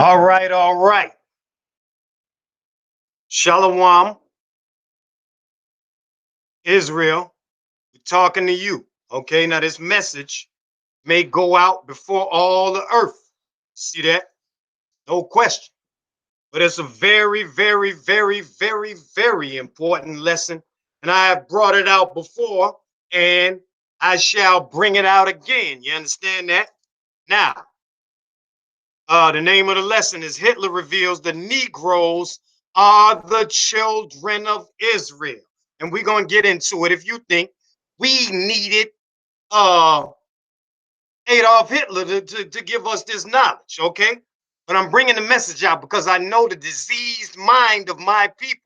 All right, all right. Shalom, Israel. We're talking to you. Okay, now this message may go out before all the earth. See that? No question. But it's a very, very, very, very, very important lesson. And I have brought it out before, and I shall bring it out again. You understand that? Now, the name of the lesson is Hitler reveals the Negroes are the children of Israel. And we're going to get into it. If you think we needed uh, Adolf Hitler to give us this knowledge, okay? But I'm bringing the message out because I know the diseased mind of my people.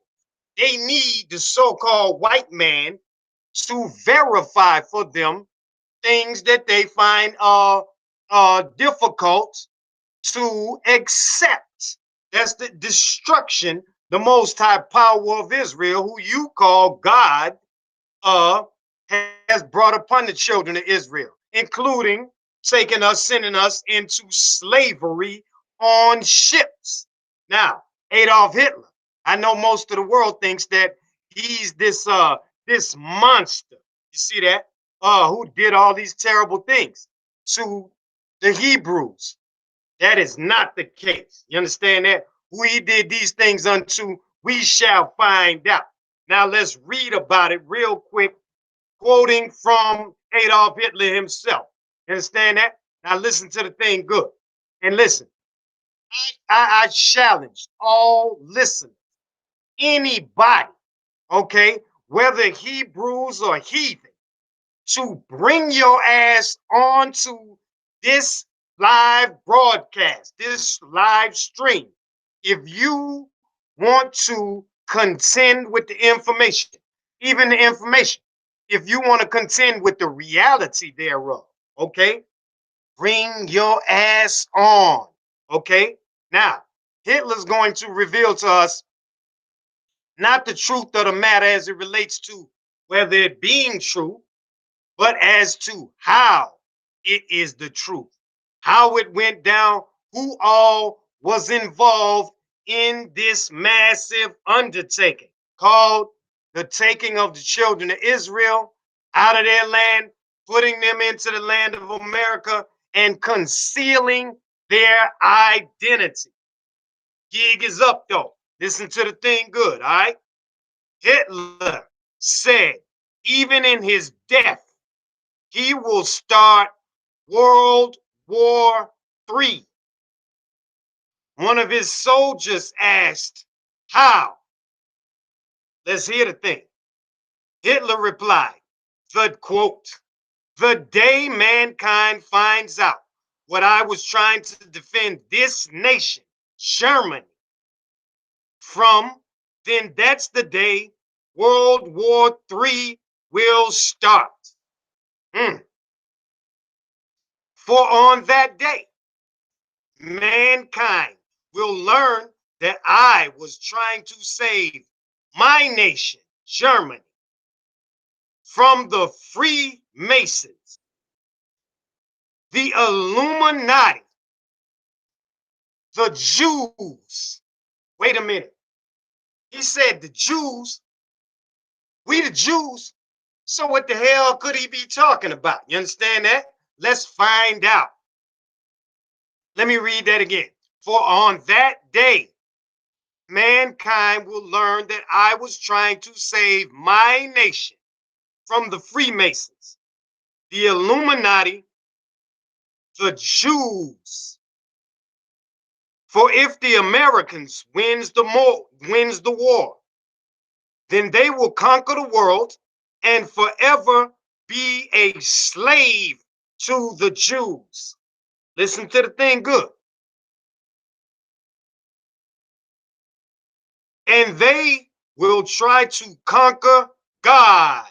They need the so-called white man to verify for them things that they find difficult to accept. That's the destruction the most high power of Israel, who you call God, has brought upon the children of Israel, including taking us, sending us into slavery on ships. Now, Adolf Hitler, I know most of the world thinks that he's this monster. You see that? Who did all these terrible things to the Hebrews. That is not the case. You understand that? Who he did these things unto, we shall find out. Now let's read about it real quick, quoting from Adolf Hitler himself. You understand that? Now listen to the thing good. And listen, I challenge all listeners, anybody, okay, whether Hebrews or heathen, to bring your ass onto this live broadcast, this live stream, if you want to contend with the information, even the information, if you want to contend with the reality thereof, okay, bring your ass on, okay? Now, Hitler's going to reveal to us not the truth of the matter as it relates to whether it being true, but as to how it is the truth, how it went down, who all was involved in this massive undertaking called the taking of the children of Israel out of their land, putting them into the land of America, and concealing their identity. Gig is up, though. Listen to the thing good, all right? Hitler said, even in his death, he will start World War III. One of his soldiers asked, how? Let's hear the thing. Hitler replied, the quote, the day mankind finds out what I was trying to defend this nation, Germany, from, then that's the day World War III will start. For on that day, mankind will learn that I was trying to save my nation, Germany, from the Freemasons, the Illuminati, the Jews. Wait a minute. He said the Jews, we the Jews. So what the hell could he be talking about? You understand that? Let's find out. Let me read that again. For on that day, mankind will learn that I was trying to save my nation from the Freemasons, the Illuminati, the Jews. For if the Americans wins the war, then they will conquer the world and forever be a slave to the Jews. Listen to the thing good. And they will try to conquer God.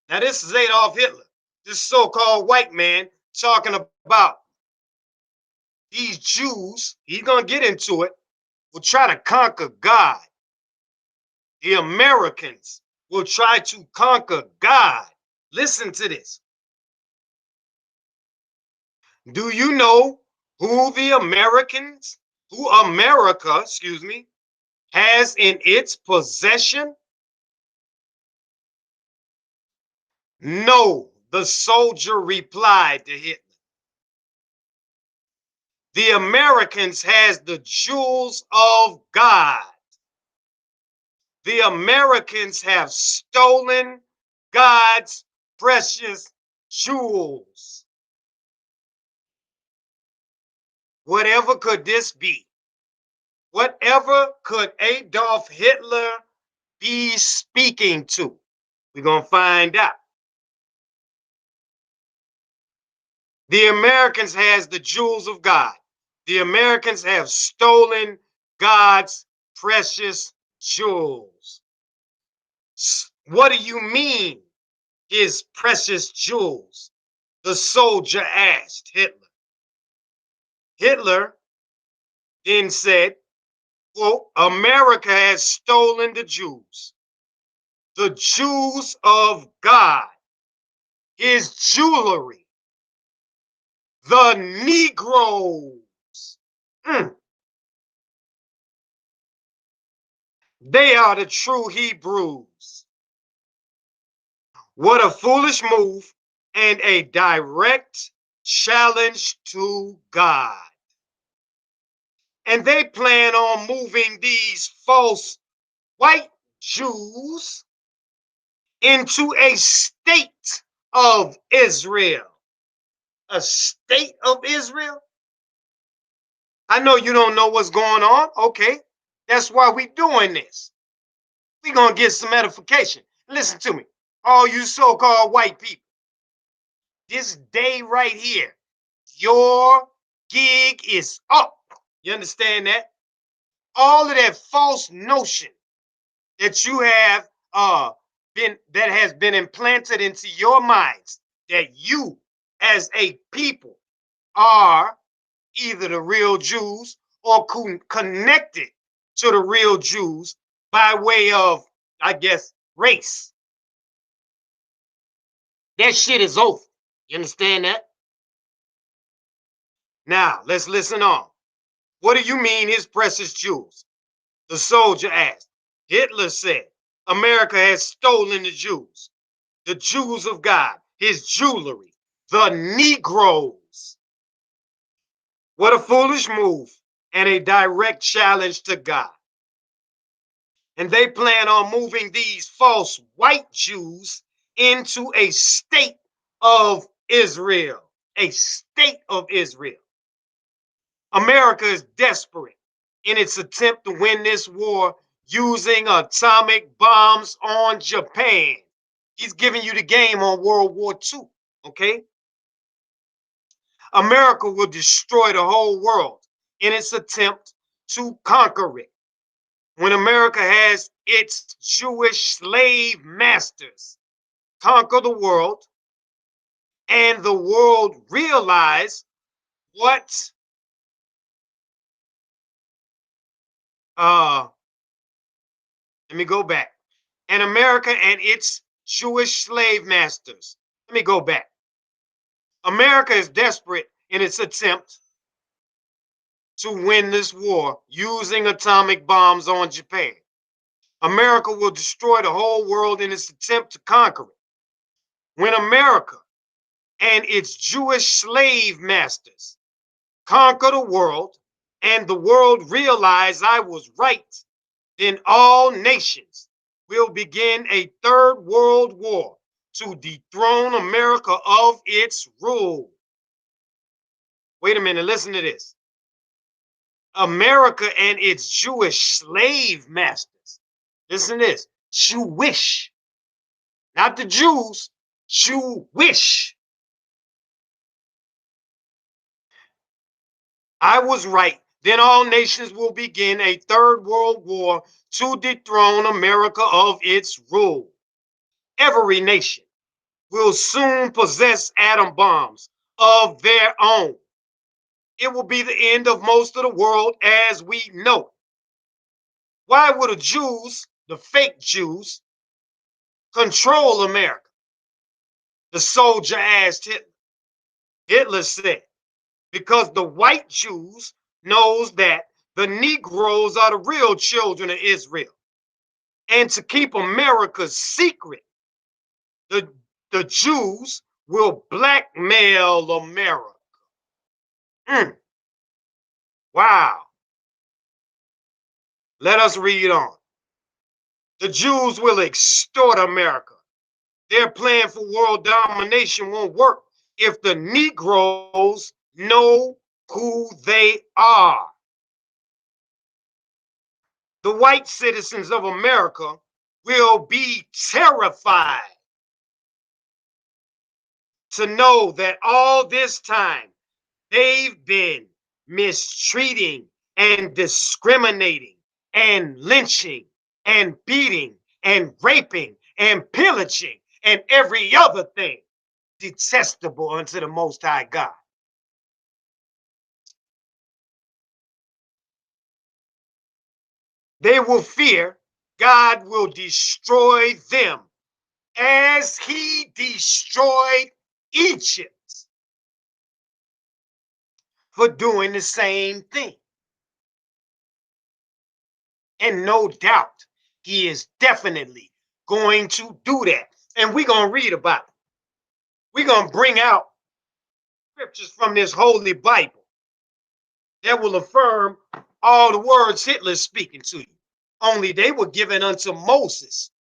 Now, this is Adolf Hitler, this so-called white man talking about these Jews. He's going to get into it, will try to conquer God. The Americans will try to conquer God. Listen to this. Do you know who the Americans who America, excuse me, has in its possession? No, the soldier replied to Hitler. The Americans has the jewels of God. The Americans have stolen God's precious jewels. Whatever could this be? Whatever could Adolf Hitler be speaking to? We're going to find out. The Americans has the jewels of God. The Americans have stolen God's precious jewels. What do you mean, his precious jewels? The soldier asked Hitler. Hitler then said, quote, America has stolen the Jews of God, his jewelry, the Negroes. They are the true Hebrews. What a foolish move and a direct challenge to God. And they plan on moving these false white Jews into a state of Israel. A state of Israel? I know you don't know what's going on. Okay, that's why we're doing this. We're going to get some edification. Listen to me, all you so-called white people. This day right here, your gig is up. You understand that? All of that false notion that you have that has been implanted into your minds that you as a people are either the real Jews or connected to the real Jews by way of, I guess, race. That shit is over. You understand that? Now, let's listen on. What do you mean, his precious jewels? The soldier asked. Hitler said, America has stolen the jewels of God, his jewelry, the Negroes. What a foolish move and a direct challenge to God. And they plan on moving these false white Jews into a state of Israel. A state of Israel. America is desperate in its attempt to win this war using atomic bombs on Japan. He's giving you the game on World War II, okay? America will destroy the whole world in its attempt to conquer it. When America has its Jewish slave masters conquer the world, and the world realize what let me go back. And America and its Jewish slave masters. Let me go back. America is desperate in its attempt to win this war using atomic bombs on Japan. America will destroy the whole world in its attempt to conquer it. When America and its Jewish slave masters conquer the world and the world realize I was right, then all nations will begin a third world war to dethrone America of its rule. Wait a minute, listen to this. America and its Jewish slave masters. Listen to this. Jewish, not the Jews, Jewish. I was right. Then all nations will begin a third world war to dethrone America of its rule. Every nation will soon possess atom bombs of their own. It will be the end of most of the world as we know it. Why would the Jews, the fake Jews, control America? The soldier asked Hitler. Hitler said, because the white Jews knows that the Negroes are the real children of Israel. And to keep America's secret, the Jews will blackmail America. Wow. Let us read on. The Jews will extort America. Their plan for world domination won't work if the Negroes know who they are. The white citizens of America will be terrified to know that all this time they've been mistreating and discriminating and lynching and beating and raping and pillaging and every other thing detestable unto the Most High God. They will fear God will destroy them as he destroyed Egypt for doing the same thing. And no doubt, he is definitely going to do that. And we're going to read about it. We're going to bring out scriptures from this holy Bible that will affirm all the words Hitler's speaking to you. Only they were given unto Moses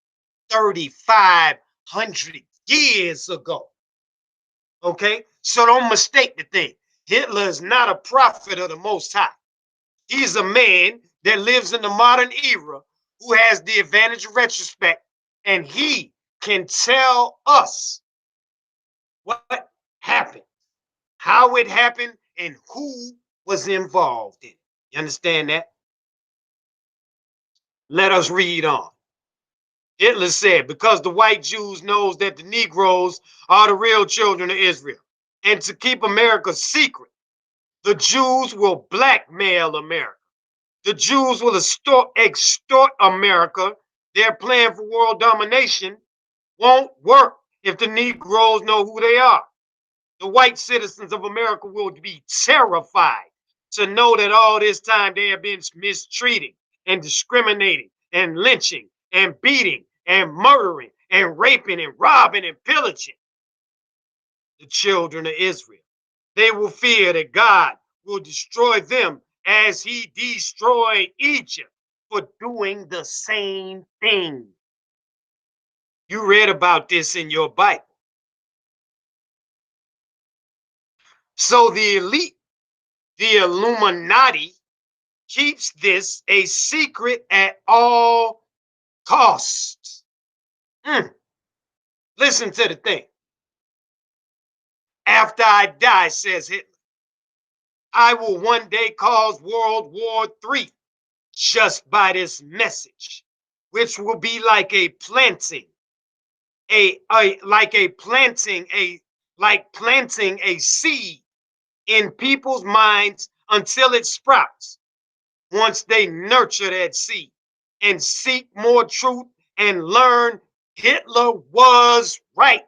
3,500 years ago. Okay? So don't mistake the thing. Hitler is not a prophet of the Most High. He's a man that lives in the modern era who has the advantage of retrospect, and he can tell us what happened, how it happened, and who was involved in it. You understand that? Let us read on. Hitler said, because the white Jews knows that the Negroes are the real children of Israel, and to keep America secret, the Jews will blackmail America. The Jews will extort America. Their plan for world domination won't work if the Negroes know who they are. The white citizens of America will be terrified to know that all this time they have been mistreating and discriminating and lynching and beating and murdering and raping and robbing and pillaging the children of Israel. They will fear that God will destroy them as he destroyed Egypt for doing the same thing. You read about this in your Bible. So the elite, the Illuminati, keeps this a secret at all costs. Listen to the thing. After I die, says Hitler, I will one day cause World War III just by this message, which will be like a planting, like planting a seed in people's minds until it sprouts. Once they nurture that seed and seek more truth and learn Hitler was right.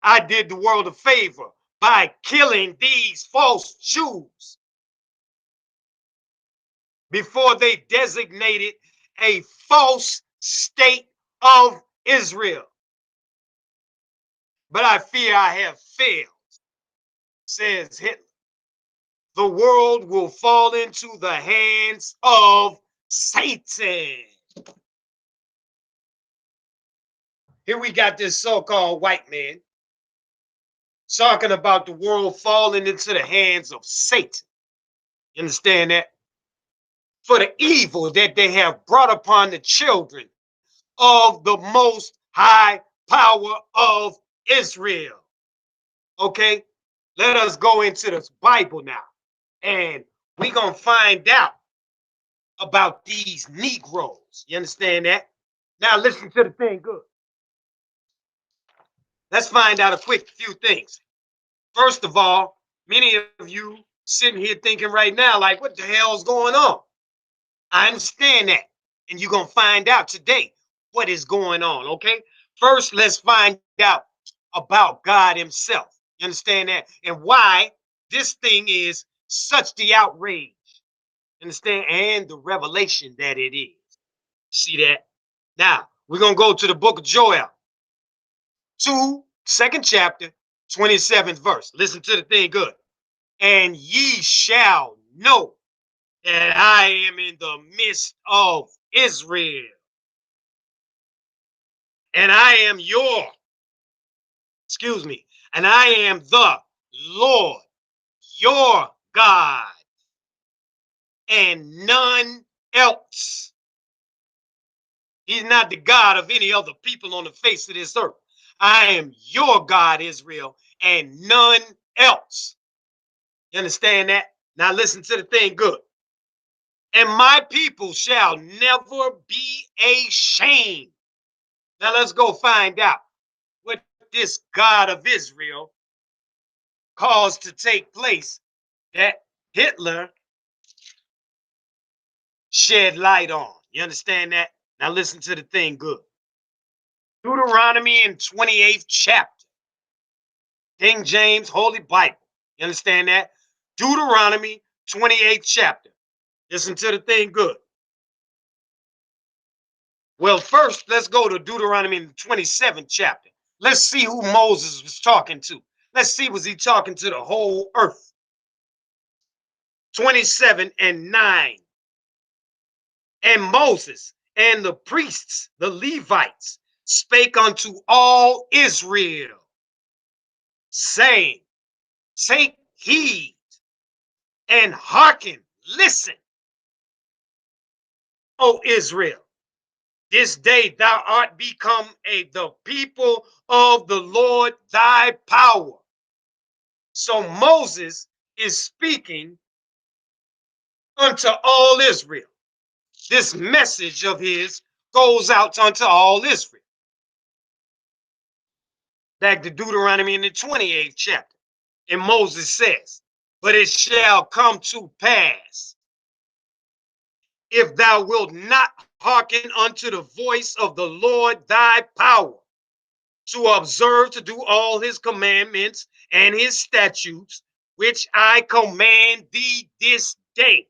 I did the world a favor by killing these false Jews before they designated a false state of Israel. But I fear I have failed, says Hitler. The world will fall into the hands of Satan. Here we got this so-called white man talking about the world falling into the hands of Satan. You understand that? For the evil that they have brought upon the children of the Most High power of Israel. Okay, let us go into this Bible now, and we're going to find out about these Negroes. You understand that? Now listen to the thing good. Let's find out a quick few things. First of all, many of you sitting here thinking right now, like, what the hell's going on? I understand that. And you're going to find out today what is going on, okay? First, let's find out about God himself. You understand that? And why this thing is such the outrage, understand, and the revelation that it is. See that? Now, we're going to go to the book of Joel, 2nd chapter, 27th verse. Listen to the thing good. And ye shall know that I am in the midst of Israel, and I am and I am the Lord, your God, and none else. He's not the God of any other people on the face of this earth. I am your God, Israel, and none else. You understand that? Now listen to the thing good. And my people shall never be ashamed. Now let's go find out what this God of Israel caused to take place that Hitler shed light on. You understand that? Now listen to the thing good. Deuteronomy in 28th chapter. King James Holy Bible. You understand that? Deuteronomy 28th chapter. Listen to the thing good. Well, first, let's go to Deuteronomy in the 27th chapter. Let's see who Moses was talking to. Let's see, was he talking to the whole earth? 27:9. And Moses and the priests, the Levites, spake unto all Israel, saying, take heed and hearken, listen, O Israel. This day thou art become the people of the Lord thy power. So Moses is speaking unto all Israel. This message of his goes out unto all Israel. Back to Deuteronomy in the 28th chapter. And Moses says, but it shall come to pass, if thou wilt not hearken unto the voice of the Lord thy power, to observe to do all his commandments and his statutes, which I command thee this day,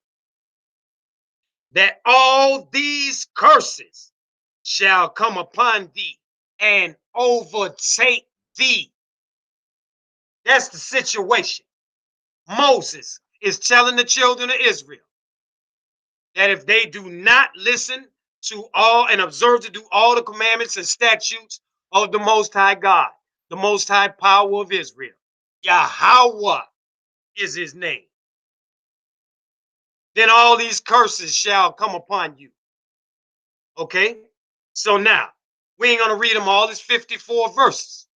that all these curses shall come upon thee and overtake thee. That's the situation. Moses is telling the children of Israel that if they do not listen to all and observe to do all the commandments and statutes of the Most High God, the Most High power of Israel, Yahweh is his name, then all these curses shall come upon you. Okay? So now, we ain't going to read them all. It's 54 verses.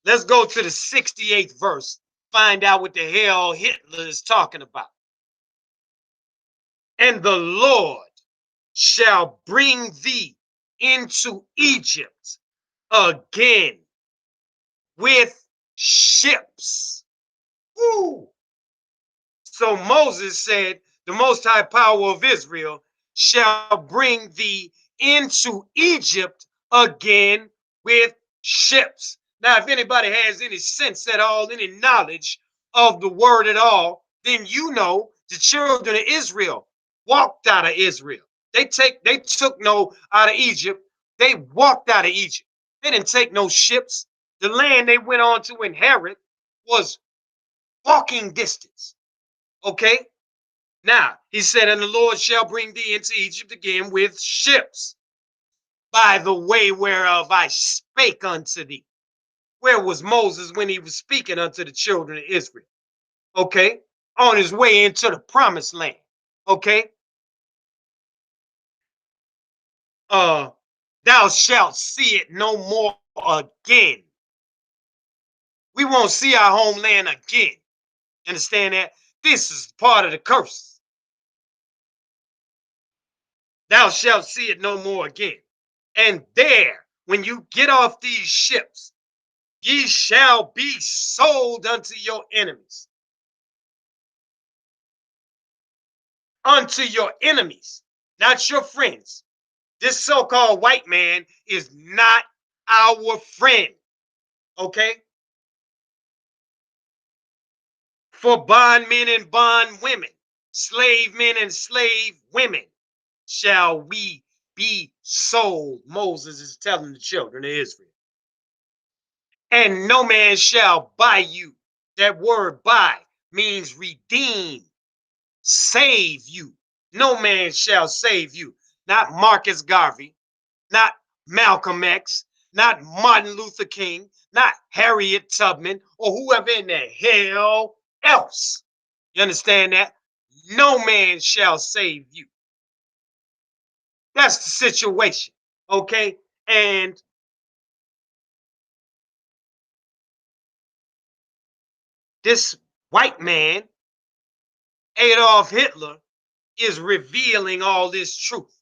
Let's go to the 68th verse, find out what the hell Hitler is talking about. And the Lord shall bring thee into Egypt again with ships. Woo! So Moses said, the Most High power of Israel shall bring thee into Egypt again with ships. Now, if anybody has any sense at all, any knowledge of the word at all, then you know the children of Israel walked out of Israel. They took no out of Egypt. They walked out of Egypt. They didn't take no ships. The land they went on to inherit was walking distance. Okay? Now, he said, and the Lord shall bring thee into Egypt again with ships, by the way whereof I spake unto thee. Where was Moses when he was speaking unto the children of Israel? Okay? On his way into the promised land. Okay? Thou shalt see it no more again. We won't see our homeland again. Understand that? This is part of the curse. Thou shalt see it no more again. And there, when you get off these ships, ye shall be sold unto your enemies. Unto your enemies, not your friends. This so-called white man is not our friend. Okay? For bondmen and bondwomen, slave men and slave women, shall we be sold. Moses is telling the children of Israel. And no man shall buy you. That word buy means redeem, save you. No man shall save you. Not Marcus Garvey, not Malcolm X, not Martin Luther King, not Harriet Tubman, or whoever in the hell else. You understand that? No man shall save you. That's the situation. Okay. And this white man, Adolf Hitler, is revealing all this truth.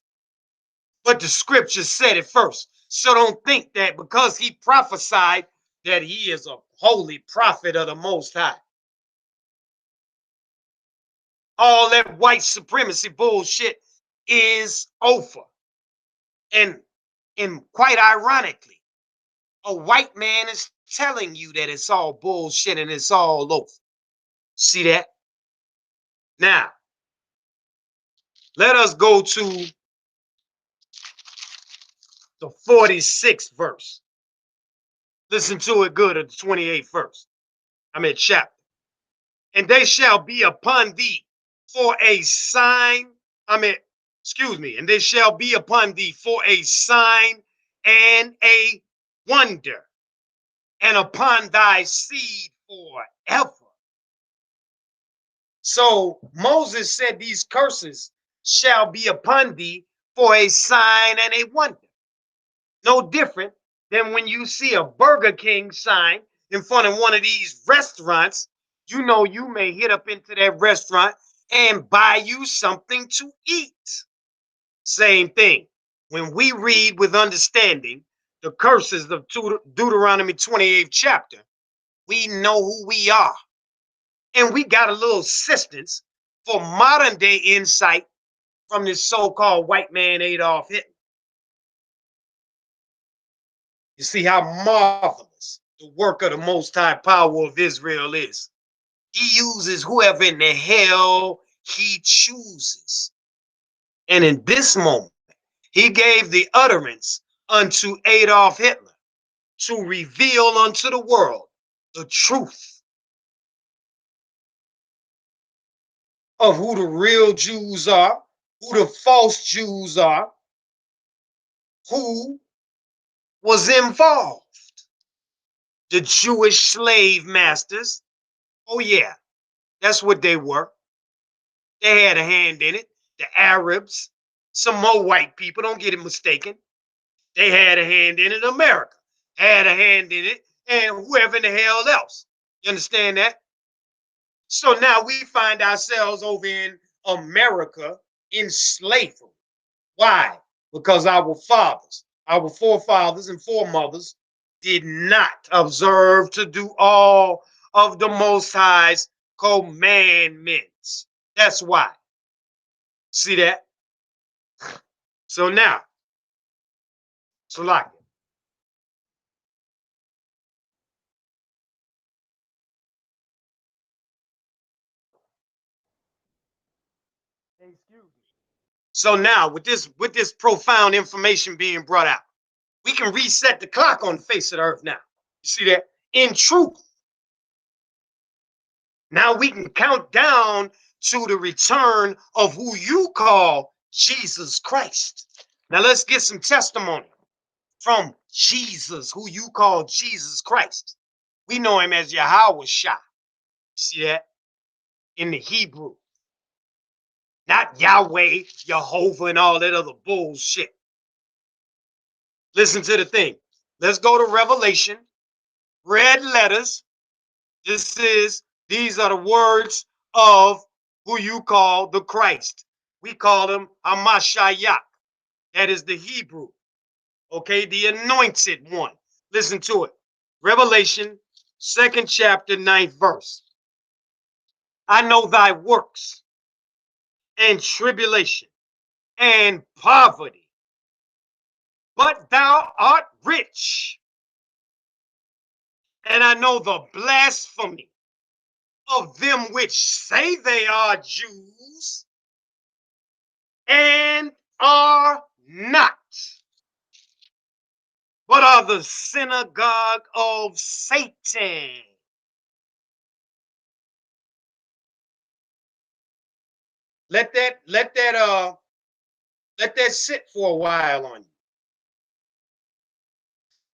But the scripture said it first. So don't think that because he prophesied that he is a holy prophet of the Most High. All that white supremacy bullshit is over. And quite ironically, a white man is telling you that it's all bullshit and it's all over. See that? Now, let us go to the 46th verse. Listen to it good at the 28th verse. I'm at chapter. And they shall be upon thee for a sign. And they shall be upon thee for a sign and a wonder, and upon thy seed forever. So Moses said these curses shall be upon thee for a sign and a wonder. No different than when you see a Burger King sign in front of one of these restaurants, you know you may hit up into that restaurant and buy you something to eat. Same thing. When we read with understanding the curses of Deuteronomy 28th chapter, we know who we are. And we got a little assistance for modern day insight from this so-called white man Adolf Hitler. You see how marvelous the work of the Most High power of Israel is. He uses whoever in the hell he chooses. And in this moment, he gave the utterance unto Adolf Hitler to reveal unto the world the truth of who the real Jews are, who the false Jews are, who was involved. The Jewish slave masters, oh yeah, that's what they were. They had a hand in it. The Arabs, some more white people, don't get it mistaken. They had a hand in it. America had a hand in it, and whoever in the hell else. You understand that? So now we find ourselves over in America in slavery. Why? Because our fathers, our forefathers and foremothers did not observe to do all of the Most High's commandments. That's why. See that? So now, Salaki. Excuse me. So now, with this profound information being brought out, we can reset the clock on the face of the earth now. You see that? In truth, now we can count down to the return of who you call Jesus Christ. Now let's get some testimony from Jesus, who you call Jesus Christ. We know him as Yahweh Shah. See that? In the Hebrew. Not Yahweh, Jehovah, and all that other bullshit. Listen to the thing. Let's go to Revelation. Red letters. These are the words of who you call the Christ. We call him Hamashiach. That is the Hebrew. Okay, the anointed one. Listen to it. Revelation, 2nd chapter, 9th verse. I know thy works and tribulation and poverty, but thou art rich. And I know the blasphemy of them which say they are Jews and are not, but are the synagogue of Satan. Let that sit for a while on you.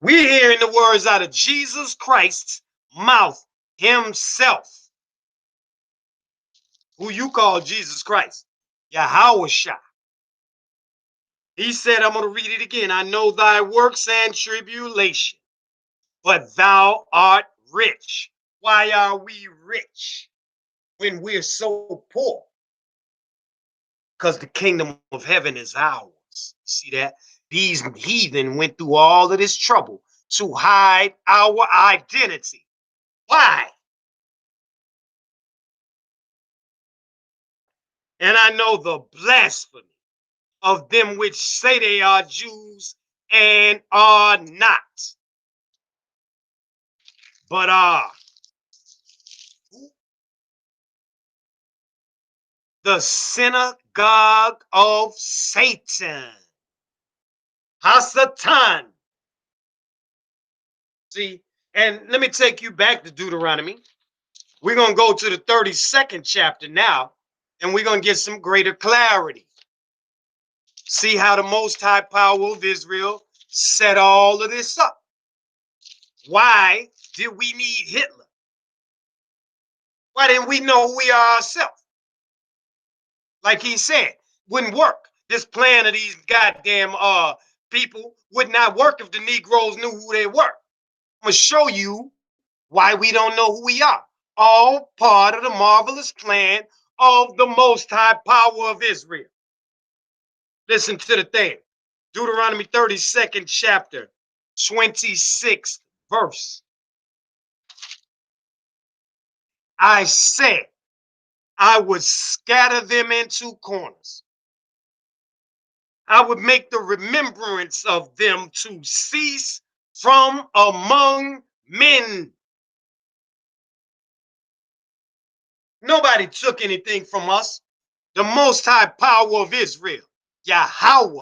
We're hearing the words out of Jesus Christ's mouth himself, who you call Jesus Christ, Yahweh Shah. He said, I'm going to read it again. I know thy works and tribulation, but thou art rich. Why are we rich when we're so poor? Because the kingdom of heaven is ours. See that? These heathen went through all of this trouble to hide our identity. Why? And I know the blasphemy of them which say they are Jews and are not, but are the synagogue of Satan. Hasatan. See, and let me take you back to Deuteronomy. We're going to go to the 32nd chapter now, and we're going to get some greater clarity. See how the Most High Power of Israel set all of this up. Why did we need Hitler? Why didn't we know who we are ourselves? Like he said, wouldn't work. This plan of these goddamn people would not work if the Negroes knew who they were. I'm going to show you why we don't know who we are. All part of the marvelous plan of the Most High Power of Israel. Listen to the thing. Deuteronomy 32nd chapter, 26th verse. I said, I would scatter them into corners. I would make the remembrance of them to cease from among men. Nobody took anything from us. The Most High Power of Israel, Yahweh,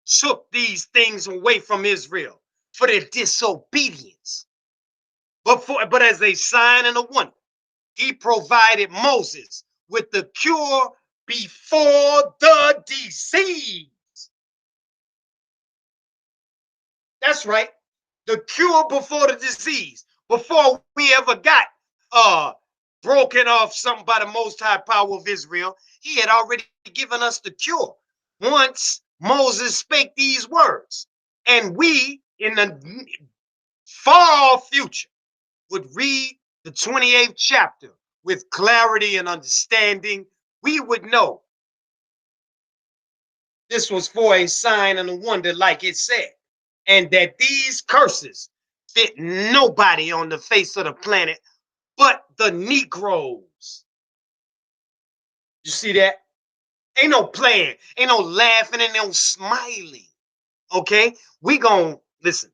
took these things away from Israel for their disobedience. But as a sign and a wonder, he provided Moses with the cure before the disease. That's right. The cure before the disease. Before we ever got broken off something by the Most High Power of Israel, he had already given us the cure. Once Moses spake these words, and we in the far future would read the 28th chapter with clarity and understanding, we would know this was for a sign and a wonder, like it said, and that these curses fit nobody on the face of the planet but the Negroes. You see that? Ain't no playing, ain't no laughing, and no smiling. Okay? We gonna listen.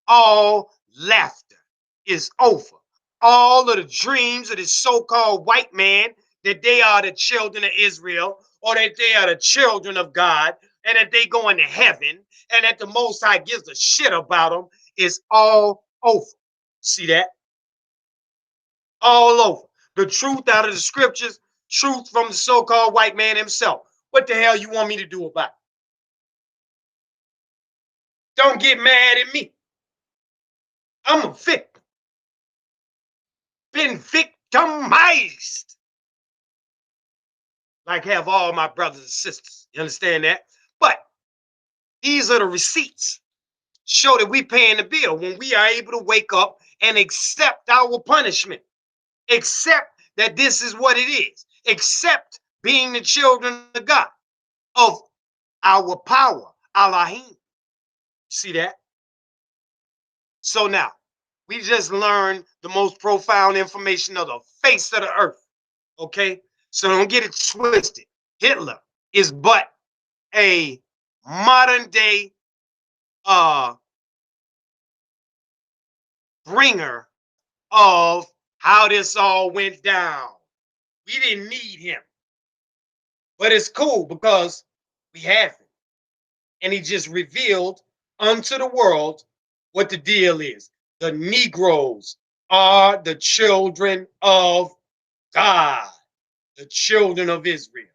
All laughter is over. All of the dreams of this so-called white man that they are the children of Israel or that they are the children of God and that they go into heaven and that the Most High gives a shit about them is all over. See that? All over. The truth out of the scriptures, truth from the so-called white man himself. What the hell you want me to do about it? Don't get mad at me. I'm a victim. Been victimized. Like have all my brothers and sisters. You understand that? But these are the receipts. Show that we paying the bill when we are able to wake up and accept our punishment. Accept that this is what it is. Accept being the children of God, of our power, Elohim. See that? So now, we just learned the most profound information of the face of the earth. Okay? So don't get it twisted. Hitler is but a modern day bringer of how this all went down. We didn't need him. But it's cool because we have him. And he just revealed unto the world what the deal is. The Negroes are the children of God, the children of Israel.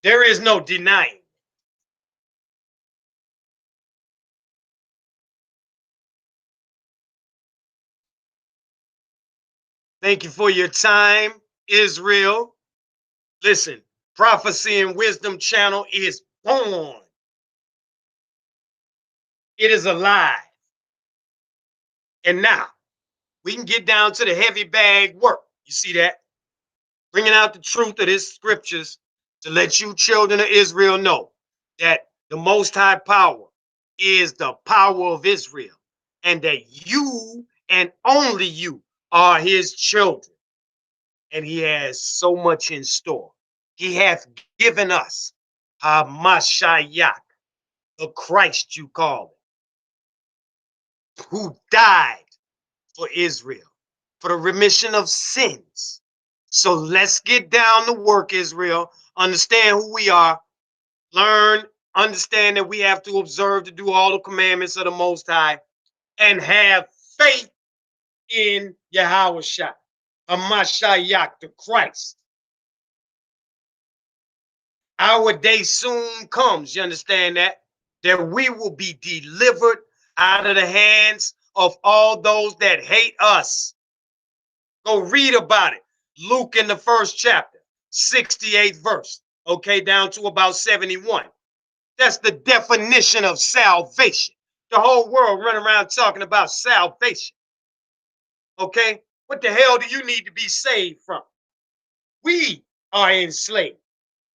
There is no denying. Thank you for your time, Israel. Listen, Prophecy and Wisdom channel is born. It is alive. And now we can get down to the heavy bag work. You see that? Bringing out the truth of his scriptures to let you children of Israel know that the Most High power is the power of Israel, and that you and only you are his children. And he has so much in store. He hath given us Hamashiach, the Christ you call it, who died for Israel, for the remission of sins. So let's get down to work, Israel. Understand who we are. Learn, understand that we have to observe to do all the commandments of the Most High, and have faith in Yahushua, Hamashiach, the Christ. Our day soon comes, you understand that? That we will be delivered out of the hands of all those that hate us. Go read about it. Luke in the first chapter, 68th verse, okay, down to about 71. That's the definition of salvation. The whole world run around talking about salvation, okay? What the hell do you need to be saved from? We are enslaved.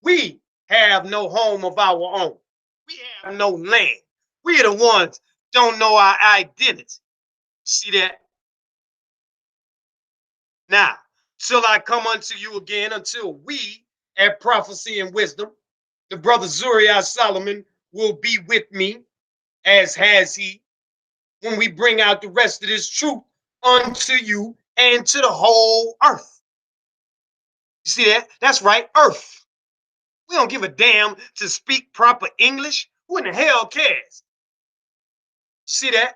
We have no home of our own. We have no land. We are the ones don't know our identity. See that? Now, till I come unto you again, until we at Prophecy and Wisdom, the brother Zuriah Solomon will be with me, as has he, when we bring out the rest of this truth unto you and to the whole earth. You see that? That's right, earth. We don't give a damn to speak proper English. Who in the hell cares? You see that?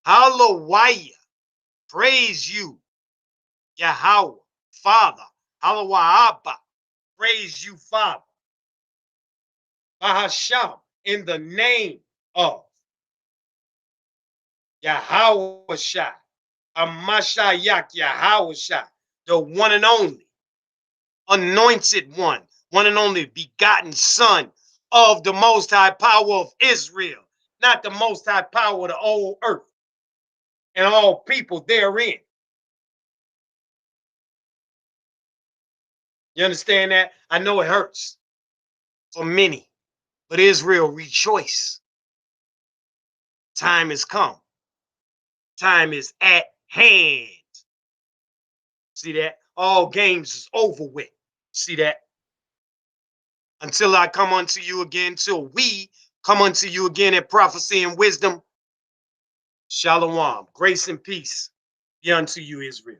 Hallelujah. Praise you, Yahweh, Father. Hallelujah. Praise you, Father. Bahasham, in the name of Yahweh Shai, Amashayak Yahweh Shai, the one and only, anointed one and only begotten Son of the Most High power of Israel, not the Most High power of the whole earth and all people therein. You understand that? I know it hurts for many, but Israel, rejoice. Time has come. Time is at hand. See that? All games is over with. See that? Until I come unto you again, till we come unto you again at Prophecy and Wisdom. Shalom. Grace and peace be unto you, Israel.